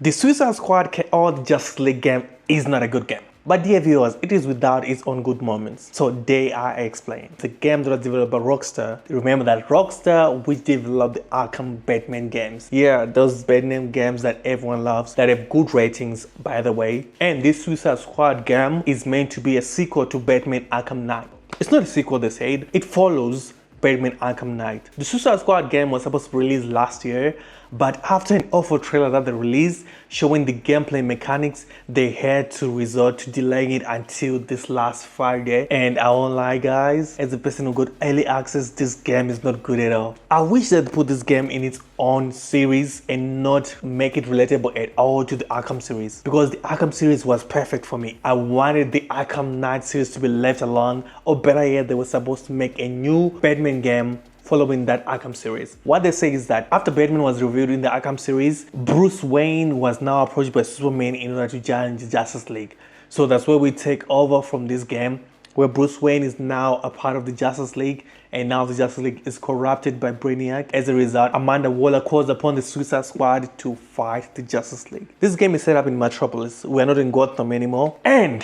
The Suicide Squad or the Justice League game is not a good game. But dear viewers, it is without its own good moments. So they are explained. The game that was developed by Rockstar. Remember that Rockstar which developed the Arkham Batman games. Yeah, those Batman games that everyone loves, that have good ratings by the way. And this Suicide Squad game is meant to be a sequel to Batman Arkham Knight. It's not a sequel, they said. It follows Batman Arkham Knight. The Suicide Squad game was supposed to be released last year, but after an awful trailer that they released showing the gameplay mechanics, they had to resort to delaying it until this last Friday. And I won't lie guys, as a person who got early access, this game is not good at all. I wish they'd put this game in its own series and not make it relatable at all to the Arkham series, because the Arkham series was perfect for me. I wanted the Arkham Knight series to be left alone, or better yet, they were supposed to make a new Batman game following that Arkham series. What they say is that after Batman was revealed in the Arkham series, Bruce Wayne was now approached by Superman in order to join the Justice League. So that's where we take over from this game, where Bruce Wayne is now a part of the Justice League, and now the Justice League is corrupted by Brainiac. As a result, Amanda Waller calls upon the Suicide Squad to fight the Justice League. This game is set up in Metropolis. We're not in Gotham anymore. And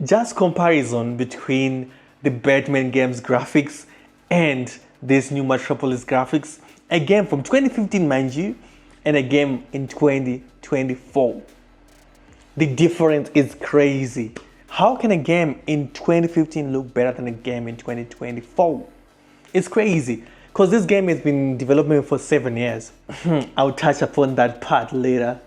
just comparison between the Batman game's graphics and this new Metropolis graphics, a game from 2015 mind you, and a game in 2024. The difference is crazy. How can a game in 2015 look better than a game in 2024? It's crazy, because this game has been in development for 7 years. I'll touch upon that part later.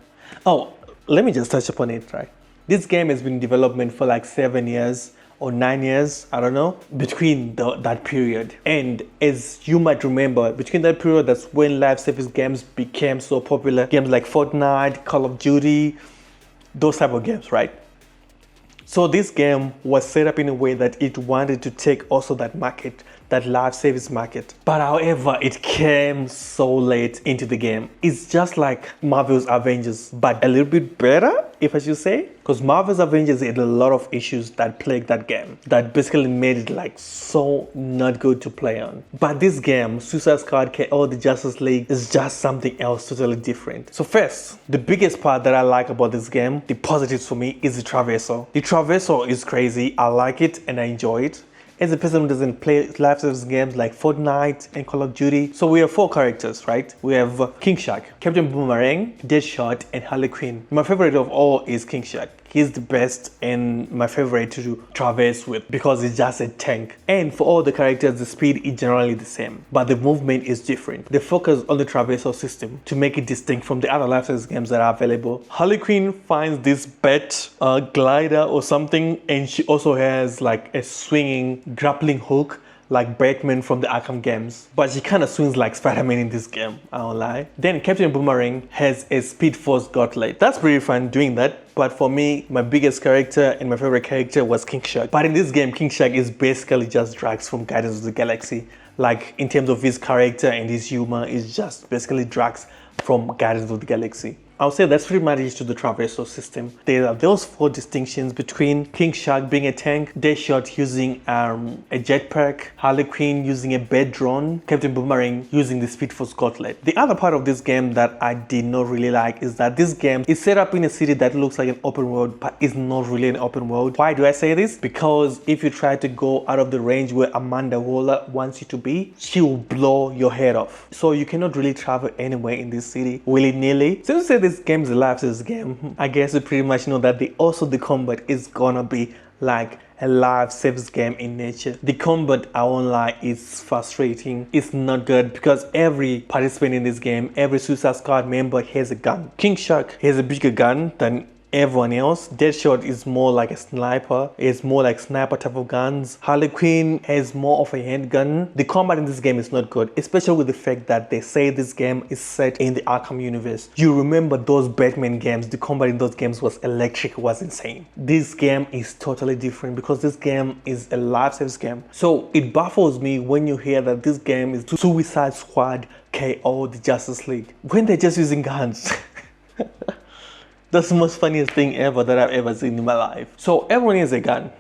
Oh, let me just touch upon it, right? This game has been in development for like 7 years or 9 years, I don't know, between that period. And as you might remember, between that period, that's when live service games became so popular. Games like Fortnite, Call of Duty, those type of games, right? So this game was set up in a way that it wanted to take also that market, that live service market. But however, it came so late into the game. It's just like Marvel's Avengers, but a little bit better, if I should say. Because Marvel's Avengers had a lot of issues that plagued that game, that basically made it like so not good to play on. But this game, Suicide Squad or the Justice League, is just something else totally different. So first, the biggest part that I like about this game, the positives for me, is the traversal. The traversal is crazy. I like it and I enjoy it. As a person who doesn't play live service games like Fortnite and Call of Duty. So we have 4 characters, right? We have King Shark, Captain Boomerang, Deadshot, and Harley Quinn. My favorite of all is King Shark. He's the best and my favorite to traverse with because it's just a tank. And for all the characters, the speed is generally the same, but the movement is different. They focus on the traversal system to make it distinct from the other live service games that are available. Harley Quinn finds this bat glider or something, and she also has like a swinging grappling hook like Batman from the Arkham games. But she kind of swings like Spider-Man in this game, I don't lie. Then Captain Boomerang has a Speed Force gauntlet. That's pretty fun doing that. But for me, my biggest character and my favorite character was King Shark. But in this game, King Shark is basically just Drax from Guardians of the Galaxy. Like in terms of his character and his humor, is just basically Drax from Guardians of the Galaxy. I'll say that's pretty much it to the traversal system. There are those 4 distinctions between King Shark being a tank, Deadshot using a jetpack, Harley Quinn using a bed drone, Captain Boomerang using the Speed Force gauntlet. The other part of this game that I did not really like is that this game is set up in a city that looks like an open world, but is not really an open world. Why do I say this? Because if you try to go out of the range where Amanda Waller wants you to be, she will blow your head off. So you cannot really travel anywhere in this city willy-nilly. Since you say this game is a live service game, I guess you pretty much know that the combat is gonna be like a live service game in nature. The combat, I won't lie, is frustrating. It's not good because every participant in this game, every Suicide Squad member has a gun. King Shark has a bigger gun than everyone else. Deadshot is more like a sniper. It's more like sniper type of guns. Harley Quinn has more of a handgun. The combat in this game is not good, especially with the fact that they say this game is set in the Arkham universe. You remember those Batman games, the combat in those games was electric, was insane. This game is totally different because this game is a live service game. So it baffles me when you hear that this game is Suicide Squad KO the Justice League when they're just using guns. That's the most funniest thing ever that I've ever seen in my life. So everyone has a gun.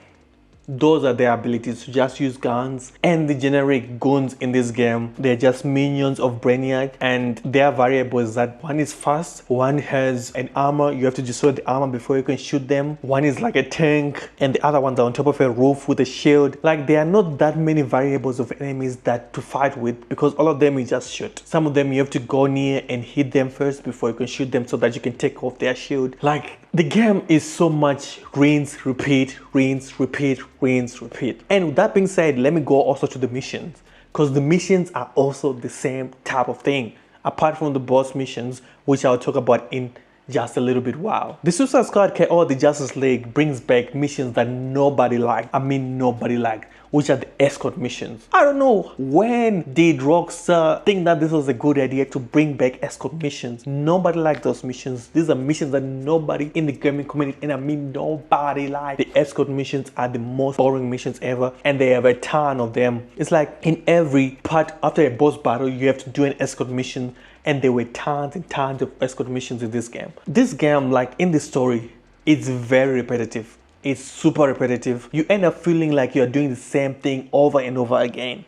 those are their abilities, to just use guns. And the generic goons in this game, they're just minions of Brainiac, and their variable is that one is fast, one has an armor, you have to destroy the armor before you can shoot them, one is like a tank, and the other ones are on top of a roof with a shield. Like, there are not that many variables of enemies that to fight with, because all of them is just shoot. Some of them you have to go near and hit them first before you can shoot them so that you can take off their shield. Like, the game is so much rinse, repeat, rinse, repeat, rinse, repeat. And with that being said, let me go also to the missions, because the missions are also the same type of thing, apart from the boss missions, which I'll talk about in just a little bit while. The Suicide Squad or the Justice League brings back missions that nobody liked. I mean, nobody liked, which are the escort missions. I don't know when did Rockstar think that this was a good idea to bring back escort missions. Nobody liked those missions. These are missions that nobody in the gaming community, and I mean nobody liked. The escort missions are the most boring missions ever, and they have a ton of them. It's like in every part after a boss battle, you have to do an escort mission, and there were tons and tons of escort missions in this game. This game, like in the story, it's very repetitive. It's super repetitive. You end up feeling like you're doing the same thing over and over again.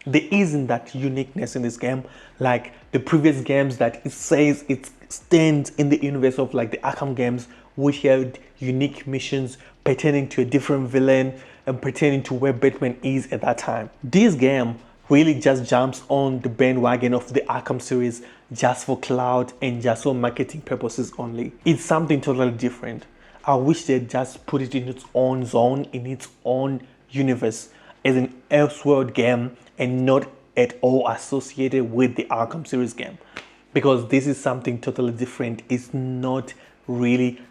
There isn't that uniqueness in this game like the previous games that it says it stands in the universe of, like the Arkham games, which had unique missions pertaining to a different villain and pertaining to where Batman is at that time. This game really just jumps on the bandwagon of the Arkham series just for clout and just for marketing purposes only. It's something totally different. I wish they just put it in its own zone, in its own universe, as an Elseworld game and not at all associated with the Arkham series game. Because this is something totally different. It's not really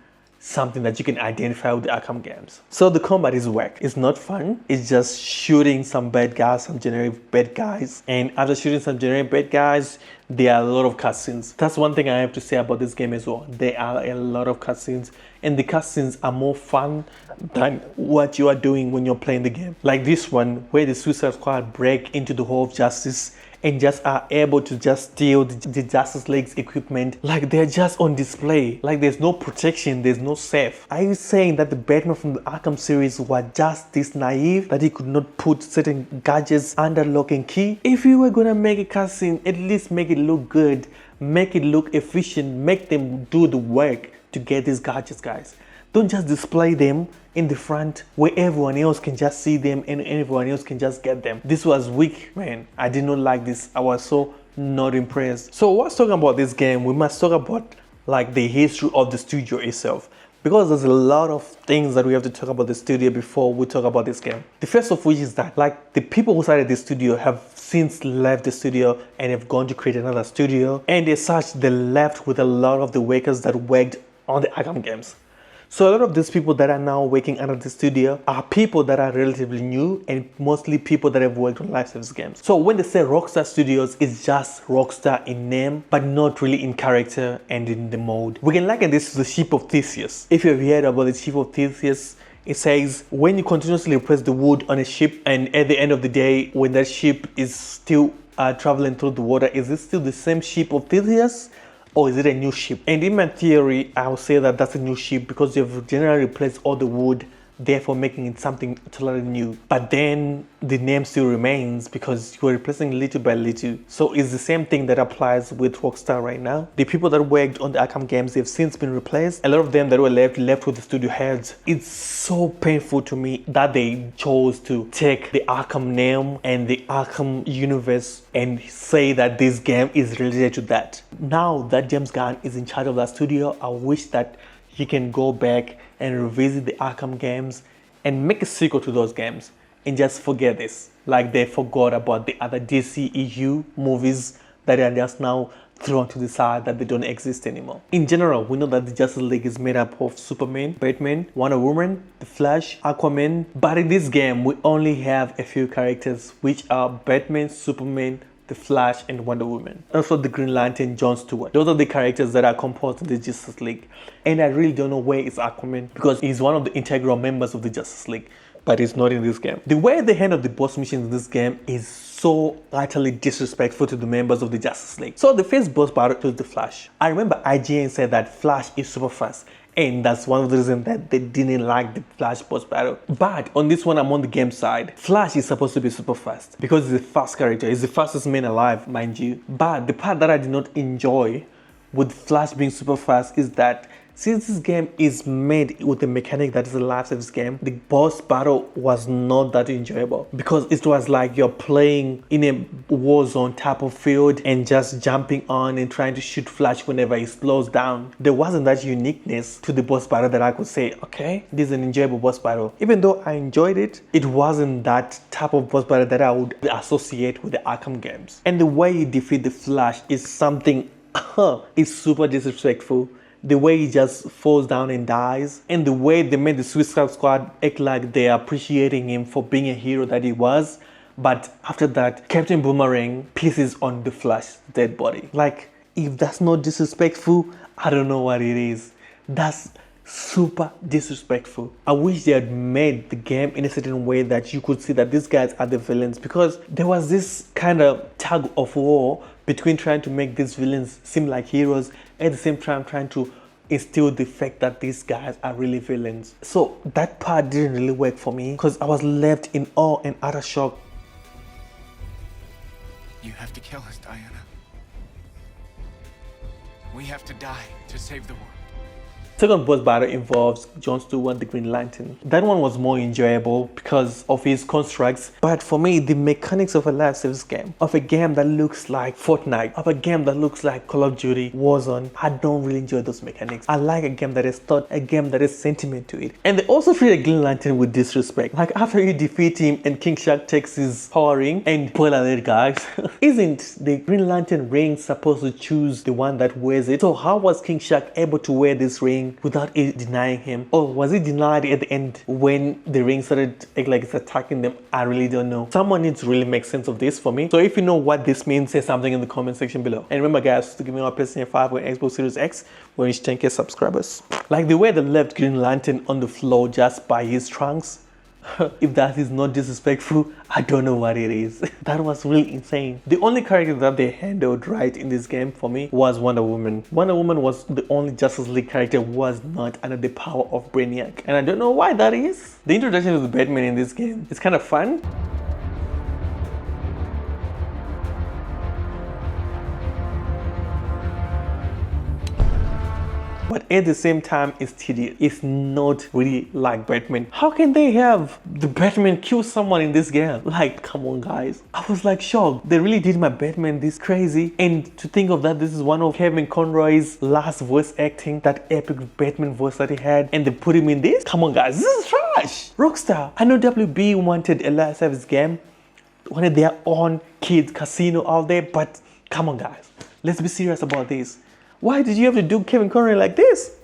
something that you can identify with the Arkham games. So the combat is whack. It's not fun. It's just shooting some bad guys, some generic bad guys. And after shooting some generic bad guys, there are a lot of cutscenes. That's one thing I have to say about this game as well. There are a lot of cutscenes, and the cutscenes are more fun than what you are doing when you're playing the game. Like this one, where the Suicide Squad break into the Hall of Justice and just are able to just steal the Justice League's equipment. Like, they're just on display. Like, there's no protection, there's no safe. Are you saying that the Batman from the Arkham series was just this naive that he could not put certain gadgets under lock and key? If you were gonna make a cutscene, at least make it look good, make it look efficient, make them do the work to get these gadgets, guys. Don't just display them in the front where everyone else can just see them and everyone else can just get them. This was weak, man. I did not like this. I was so not impressed. So what's talking about this game, we must talk about like the history of the studio itself, because there's a lot of things that we have to talk about the studio before we talk about this game. The first of which is that, like, the people who started the studio have since left the studio and have gone to create another studio, and as such they left with a lot of the workers that worked on the Arkham games. So a lot of these people that are now working under the studio are people that are relatively new and mostly people that have worked on live service games. So when they say Rockstar Studios, it's just Rockstar in name, but not really in character and in the mode. We can liken this to the ship of Theseus. If you've heard about the ship of Theseus, it says when you continuously press the wood on a ship, and at the end of the day, when that ship is still traveling through the water, is it still the same ship of Theseus? Or is it a new ship? And in my theory, I would say that that's a new ship because you've generally replaced all the wood, therefore making it something totally new. But then the name still remains because you're replacing little by little. So it's the same thing that applies with Rockstar right now. The people that worked on the Arkham games have since been replaced. A lot of them that were left with the studio heads. It's so painful to me that they chose to take the Arkham name and the Arkham universe and say that this game is related to that. Now that James Gunn is in charge of that studio, I wish that he can go back and revisit the Arkham games and make a sequel to those games and just forget this. Like they forgot about the other DCEU movies that are just now thrown to the side, that they don't exist anymore. In general, we know that the Justice League is made up of Superman, Batman, Wonder Woman, The Flash, Aquaman. But in this game, we only have a few characters, which are Batman, Superman, The Flash, and Wonder Woman. Also the Green Lantern, Jon Stewart. Those are the characters that are composed in the Justice League. And I really don't know where is Aquaman, because he's one of the integral members of the Justice League, but he's not in this game. The way they handle the boss missions in this game is so utterly disrespectful to the members of the Justice League. So the first boss battle was The Flash. I remember IGN said that Flash is super fast, and that's one of the reasons that they didn't like the Flash boss battle. But on this one, I'm on the game side. Flash is supposed to be super fast because he's a fast character. He's the fastest man alive, mind you. But the part that I did not enjoy with Flash being super fast is that since this game is made with a mechanic that is a live service game, the boss battle was not that enjoyable because it was like you're playing in a war zone type of field and just jumping on and trying to shoot Flash whenever he slows down. There wasn't that uniqueness to the boss battle that I could say, okay, this is an enjoyable boss battle. Even though I enjoyed it, it wasn't that type of boss battle that I would associate with the Arkham games. And the way you defeat the Flash is something, it's super disrespectful. The way he just falls down and dies, and the way they made the Suicide Squad act like they're appreciating him for being a hero that he was, but after that, Captain Boomerang pisses on the Flash's dead body. Like, if that's not disrespectful, I don't know what it is. That's super disrespectful. I wish they had made the game in a certain way that you could see that these guys are the villains, because there was this kind of tug of war between trying to make these villains seem like heroes, at the same time trying to instill the fact that these guys are really villains. So that part didn't really work for me because I was left in awe and utter shock. You have to kill us, Diana. We have to die to save the world. Second boss battle involves Jon Stewart, the Green Lantern. That one was more enjoyable because of his constructs, but for me, the mechanics of a live service game, of a game that looks like Fortnite, of a game that looks like Call of Duty, Warzone, I don't really enjoy those mechanics. I like a game that is thought, a game that is sentiment to it. And they also treat a Green Lantern with disrespect. Like after you defeat him and King Shark takes his power ring, and spoiler alert guys, isn't the Green Lantern ring supposed to choose the one that wears it? So how was King Shark able to wear this ring without it denying him? Or was it denied at the end when the ring started acting like it's attacking them? I really don't know. Someone needs to really make sense of this for me. So if you know what this means, say something in the comment section below. And remember guys, to give me my PlayStation 5 or Xbox Series X, we're reach 10k subscribers. Like the way they left Green Lantern on the floor just by his trunks, if that is not disrespectful, I don't know what it is. That was really insane. The only character that they handled right in this game for me was Wonder Woman. Wonder Woman was the only Justice League character who was not under the power of Brainiac. And I don't know why that is. The introduction of the Batman in this game is kind of fun. But at the same time, it's tedious. It's not really like Batman. How can they have the Batman kill someone in this game? Like, come on guys. I was like shocked. They really did my Batman this crazy. And to think of that, this is one of Kevin Conroy's last voice acting, that epic Batman voice that he had, and they put him in this? Come on guys, this is trash. Rockstar. I know WB wanted a live service game, wanted their own kids casino out there, but come on guys, let's be serious about this. Why did you have to do Kevin Conroy like this?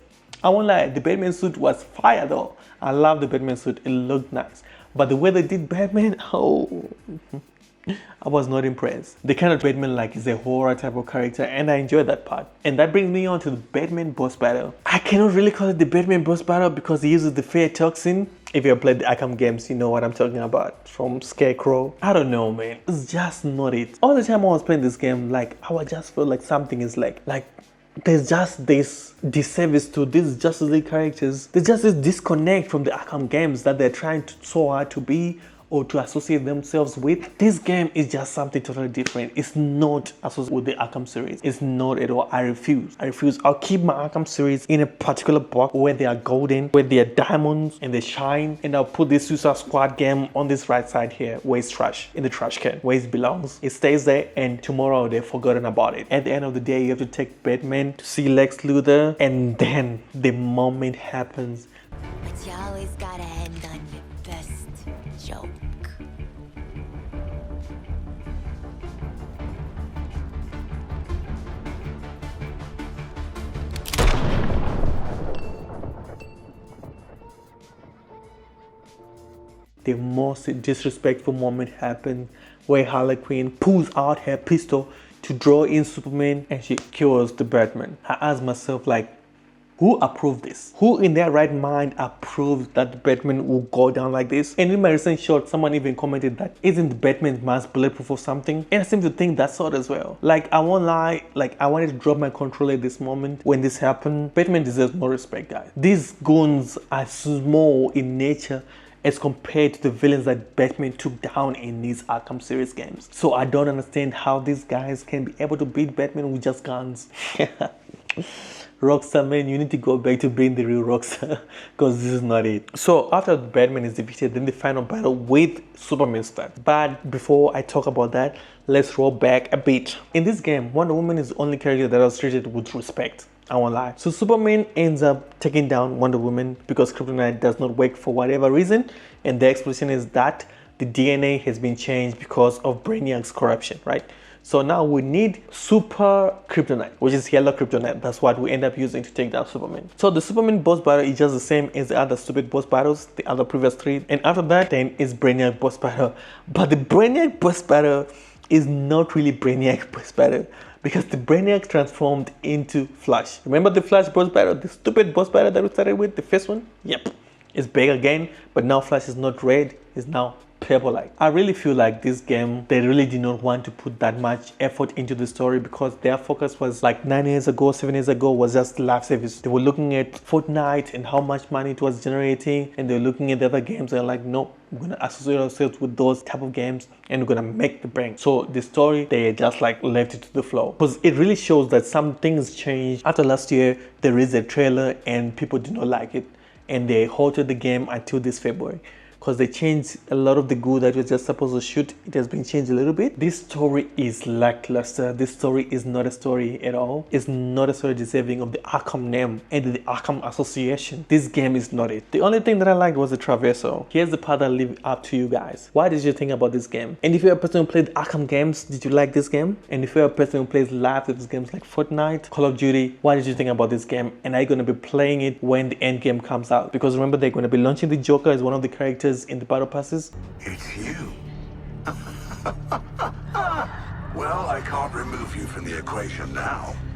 I won't lie, the Batman suit was fire though. I love the Batman suit, it looked nice. But the way they did Batman, oh, I was not impressed. The kind of Batman like is a horror type of character, and I enjoyed that part. And that brings me on to the Batman boss battle. I cannot really call it the Batman boss battle because he uses the fear toxin. If you have played the Arkham games, you know what I'm talking about. From Scarecrow. I don't know, man. It's just not it. All the time I was playing this game, like, I would just feel like something is like there's just this disservice to these Justice League characters. There's just this disconnect from the Arkham games that they're trying to so hard to be or to associate themselves with. This game is just something totally different. It's not associated with the Arkham series. It's not at all. I refuse. I'll keep my Arkham series in a particular box where they are golden, where they are diamonds and they shine, and I'll put this Suicide Squad game on this right side here where it's trash, in the trash can, where it belongs. It stays there, and tomorrow they've forgotten about it. At the end of the day, you have to take Batman to see Lex Luthor, and then the moment happens. But you always gotta end on your best joke. The most disrespectful moment happened where Harley Quinn pulls out her pistol to draw in Superman and she kills the Batman. I asked myself like, Who approved this? Who in their right mind approved that Batman will go down like this? And in my recent short, someone even commented that isn't Batman's mask bulletproof or something? And I seem to think that's sort as well. Like, I won't lie, like, I wanted to drop my controller at this moment when this happened. Batman deserves more respect, guys. These goons are small in nature as compared to the villains that Batman took down in these Arkham series games. So I don't understand how these guys can be able to beat Batman with just guns. Rockstar, man, you need to go back to being the real Rockstar, because this is not it. So after Batman is defeated, then the final battle with Superman starts. But before I talk about that, let's roll back a bit. In this game, Wonder Woman is the only character that was treated with respect. I won't lie. So Superman ends up taking down Wonder Woman because kryptonite does not work for whatever reason, and the explanation is that the DNA has been changed because of Brainiac's corruption, right? So now we need super kryptonite, which is yellow kryptonite. That's what we end up using to take down Superman. So the Superman boss battle is just the same as the other stupid boss battles, the other previous 3. And after that, then is Brainiac boss battle. But the Brainiac boss battle is not really Brainiac boss battle, because the Brainiac transformed into Flash. Remember the Flash boss battle, the stupid boss battle that we started with, the first one? Yep, it's big again, but now Flash is not red, it's now purple light. I really feel like this game, they really did not want to put that much effort into the story, because their focus was like 9 years ago, 7 years ago, was just live service. They were looking at Fortnite and how much money it was generating, and they're looking at the other games and like, nope, we're gonna associate ourselves with those type of games and we're gonna make the bank. So the story, they just like left it to the flow, because it really shows that some things changed. After last year, there is a trailer and people did not like it, and they halted the game until this February, because they changed a lot of the good that was just supposed to shoot. It has been changed a little bit. This story is lackluster. This story is not a story at all. It's not a story deserving of the Arkham name and the Arkham Association. This game is not it. The only thing that I liked was the traversal. Here's the part that I leave up to you guys. What did you think about this game? And if you're a person who played Arkham games, did you like this game? And if you're a person who plays live with games like Fortnite, Call of Duty, what did you think about this game? And are you going to be playing it when the end game comes out? Because remember, they're going to be launching the Joker as one of the characters in the battle passes. It's you. Well, I can't remove you from the equation now.